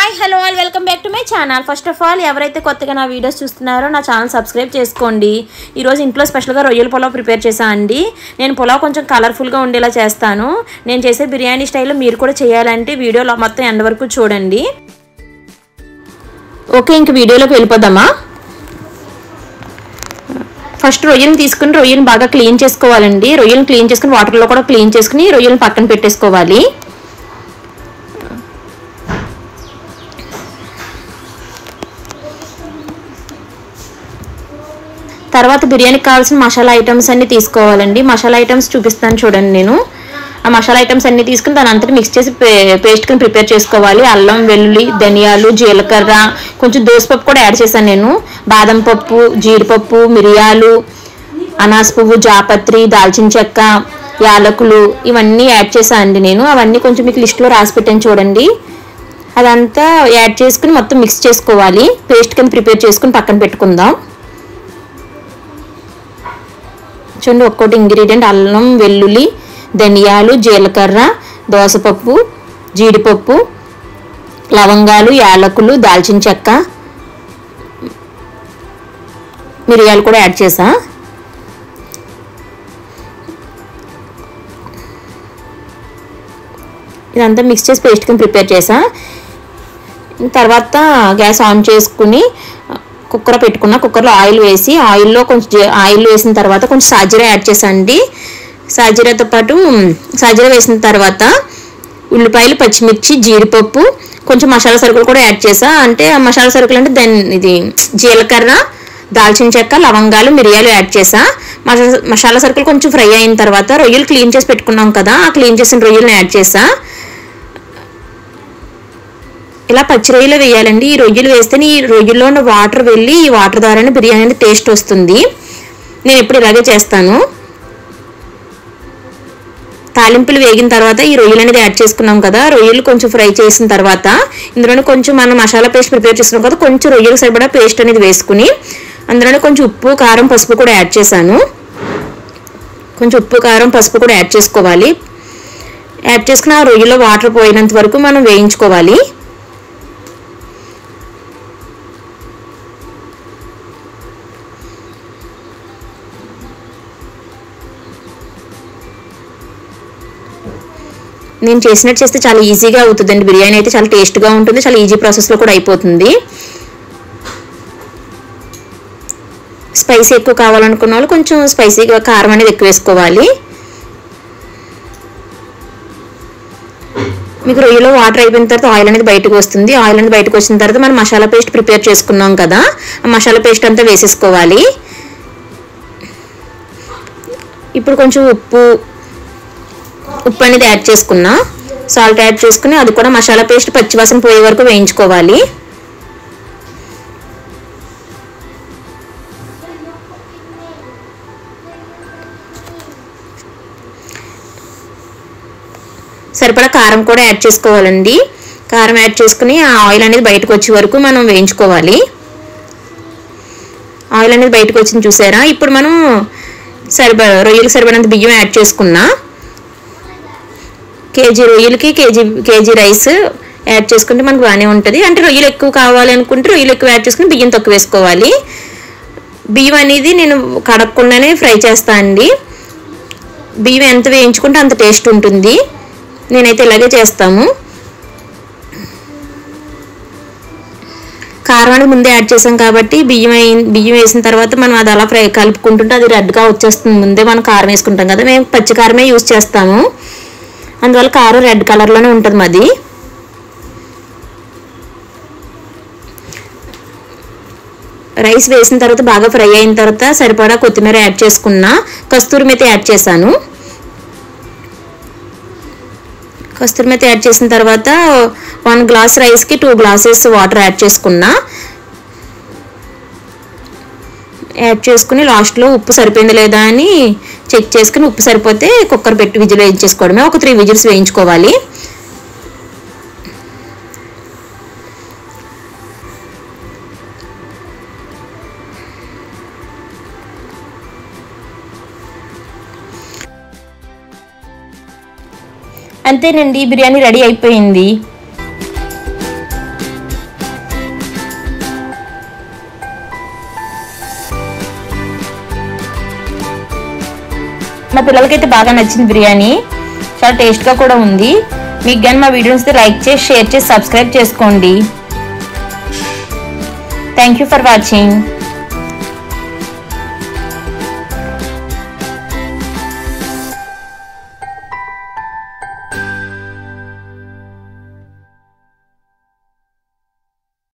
Hi hello all welcome back to my channel. First of all ఎవరైతే కొత్తగా నా videos చూస్తున్నారో నా ఛానల్ సబ్స్క్రైబ్ చేసుకోండి. ఈరోజు ఇంట్లో స్పెషల్గా రొయ్యల పులావ్ ప్రిపేర్ చేశాను అండి. నేను పులావ్ కొంచెం కలర్ఫుల్గా ఉండేలా చేస్తాను. నేను చేసే బిర్యానీ స్టైల్లో మీరు కూడా చేయాలంటే వీడియోలో మొత్తం ఎండ్ వరకు చూడండి. ఓకే, ఇంక వీడియోలోకి వెళ్ళిపోదామా. ఫస్ట్ రొయ్యలను తీసుకుని రొయ్యలను బాగా క్లీన్ చేసుకోవాలండి. రొయ్యలను క్లీన్ చేసుకుని వాటర్లో కూడా క్లీన్ చేసుకుని రొయ్యలను పక్కన పెట్టేసుకోవాలి. తర్వాత బిర్యానీకి కావాల్సిన మసాలా ఐటమ్స్ అన్నీ తీసుకోవాలండి. మసాలా ఐటమ్స్ చూపిస్తాను చూడండి. నేను ఆ మసాలా ఐటమ్స్ అన్నీ తీసుకుని దాని అంతటి మిక్స్ చేసి పేస్ట్ కింద ప్రిపేర్ చేసుకోవాలి. అల్లం, వెల్లుల్లి, ధనియాలు, జీలకర్ర, కొంచెం దోసపప్పు కూడా యాడ్ చేశాను నేను. బాదం పప్పు, జీడిపప్పు, మిరియాలు, అనాస పువ్వు, జాపత్రి, దాల్చిన చెక్క, యాలకులు ఇవన్నీ యాడ్ చేశాను అండి నేను. అవన్నీ కొంచెం మీకు లిస్ట్లో రాసి పెట్టాను చూడండి. అదంతా యాడ్ చేసుకుని మొత్తం మిక్స్ చేసుకోవాలి. పేస్ట్ కింద ప్రిపేర్ చేసుకుని పక్కన పెట్టుకుందాం. చూడండి, ఒక్కోటి ఇంగ్రీడియంట్ అల్లం, వెల్లుల్లి, ధనియాలు, జీలకర్ర, దోసపప్పు, జీడిపప్పు, లవంగాలు, యాలకులు, దాల్చిన చెక్క, మిరియాలు కూడా యాడ్ చేసా. ఇదంతా మిక్స్ చేసి పేస్ట్ కింద ప్రిపేర్ చేసా. తర్వాత గ్యాస్ ఆన్ చేసుకుని కుక్కర్ పెట్టుకున్న. కుక్కర్లో ఆయిల్ వేసి ఆయిల్ వేసిన తర్వాత కొంచెం సాజీరా యాడ్ చేసాండి. సాజీరాతో పాటు సాజీరా వేసిన తర్వాత ఉల్లిపాయలు, పచ్చిమిర్చి, జీడిపప్పు, కొంచెం మసాలా సరుకులు కూడా యాడ్ చేసా. అంటే ఆ మసాలా సరుకులు అంటే ఇది జీలకర్ర, దాల్చిన చెక్క, లవంగాలు, మిరియాలు యాడ్ చేసా. మసాలా సరుకులు కొంచెం ఫ్రై అయిన తర్వాత రొయ్యలు క్లీన్ చేసి పెట్టుకున్నాం కదా, ఆ క్లీన్ చేసిన రొయ్యలను యాడ్ చేసా. ఇలా పచ్చి రొయ్యలు వేయాలండి. ఈ రొయ్యలు వేస్తేనే ఈ రొయ్యల్లో ఉన్న వాటర్ వెళ్ళి ఈ వాటర్ ద్వారానే బిర్యానీ అనేది టేస్ట్ వస్తుంది. నేను ఎప్పుడు ఇలాగే చేస్తాను. తాలింపులు వేగిన తర్వాత ఈ రొయ్యలు అనేది యాడ్ చేసుకున్నాం కదా, రొయ్యలు కొంచెం ఫ్రై చేసిన తర్వాత ఇందులోనే కొంచెం మనం మసాలా పేస్ట్ ప్రిపేర్ చేసుకున్నాం కదా, కొంచెం రొయ్యలు సరిపడా పేస్ట్ అనేది వేసుకుని అందులోనే కొంచెం ఉప్పు, కారం, పసుపు కూడా యాడ్ చేశాను. కొంచెం ఉప్పు, కారం, పసుపు కూడా యాడ్ చేసుకోవాలి. యాడ్ చేసుకుని ఆ రొయ్యలో వాటర్ పోయినంత వరకు మనం వేయించుకోవాలి. నేను చేసినట్టు చేస్తే చాలా ఈజీగా అవుతుందండి. బిర్యానీ అయితే చాలా టేస్ట్గా ఉంటుంది, చాలా ఈజీ ప్రాసెస్లో కూడా అయిపోతుంది. స్పైసీ ఎక్కువ కావాలనుకున్న వాళ్ళు కొంచెం స్పైసీగా కారం అనేది ఎక్కువ వేసుకోవాలి. మీకు రొయ్యలో వాటర్ అయిపోయిన తర్వాత ఆయిల్ అనేది బయటకు వస్తుంది. ఆయిల్ అనేది బయటకు వచ్చిన తర్వాత మనం మసాలా పేస్ట్ ప్రిపేర్ చేసుకున్నాం కదా, ఆ మసాలా పేస్ట్ అంతా వేసేసుకోవాలి. ఇప్పుడు కొంచెం ఉప్పు అనేది యాడ్ చేసుకున్నా. సాల్ట్ యాడ్ చేసుకుని అది కూడా మసాలా పేస్ట్ పచ్చివాసన పోయే వరకు వేయించుకోవాలి. సరిపడా కారం కూడా యాడ్ చేసుకోవాలండి. కారం యాడ్ చేసుకుని ఆ ఆయిల్ అనేది బయటకు వచ్చే వరకు మనం వేయించుకోవాలి. ఆయిల్ అనేది బయటకు వచ్చింది చూసారా. ఇప్పుడు మనం రొయ్యలకు సరిపడినంత బియ్యం యాడ్ చేసుకున్నా. కేజీ రొయ్యలకి కేజీ రైస్ యాడ్ చేసుకుంటే మనకు బాగానే ఉంటుంది. అంటే రొయ్యలు ఎక్కువ కావాలి అనుకుంటే రొయ్యలు ఎక్కువ యాడ్ చేసుకుని బియ్యం తక్కువ వేసుకోవాలి. బియ్యం అనేది నేను కడగకుండానే ఫ్రై చేస్తాను అండి. బియ్యం ఎంత వేయించుకుంటే అంత టేస్ట్ ఉంటుంది. నేనైతే ఇలాగే చేస్తాము. కారం అనేది ముందే యాడ్ చేసాం కాబట్టి బియ్యం వేసిన తర్వాత మనం అది అలా కలుపుకుంటుంటే అది రెడ్గా వచ్చేస్తుంది. ముందే మనం కారం వేసుకుంటాం కదా, మేము పచ్చి కారమే యూజ్ చేస్తాము, అందువల్ల కారం రెడ్ కలర్లోనే ఉంటుంది మాది. రైస్ వేసిన తర్వాత బాగా ఫ్రై అయిన తర్వాత సరిపడా కొత్తిమీర యాడ్ చేసుకున్నా. కస్తూరి మేతి యాడ్ చేశాను. కస్తూరి మేతి యాడ్ చేసిన తర్వాత 1 గ్లాస్ రైస్కి 2 గ్లాసెస్ వాటర్ యాడ్ చేసుకున్నా. యాడ్ చేసుకుని లాస్ట్లో ఉప్పు సరిపోయింది లేదా అని చెక్ చేసుకుని ఉప్పు సరిపోతే కుక్కర్ పెట్టి విజిల్ వేయించేసుకోవడమే. ఒక 3 విజిల్స్ వేయించుకోవాలి. అంతేనండి, బిర్యానీ రెడీ అయిపోయింది. మా పిల్లలకైతే బాగా నచ్చింది బిర్యానీ, చాలా టేస్ట్గా కూడా ఉంది. మీకు కానీ మా వీడియోస్ లైక్ చేసి, షేర్ చేసి, సబ్స్క్రైబ్ చేసుకోండి. Thank you for watching.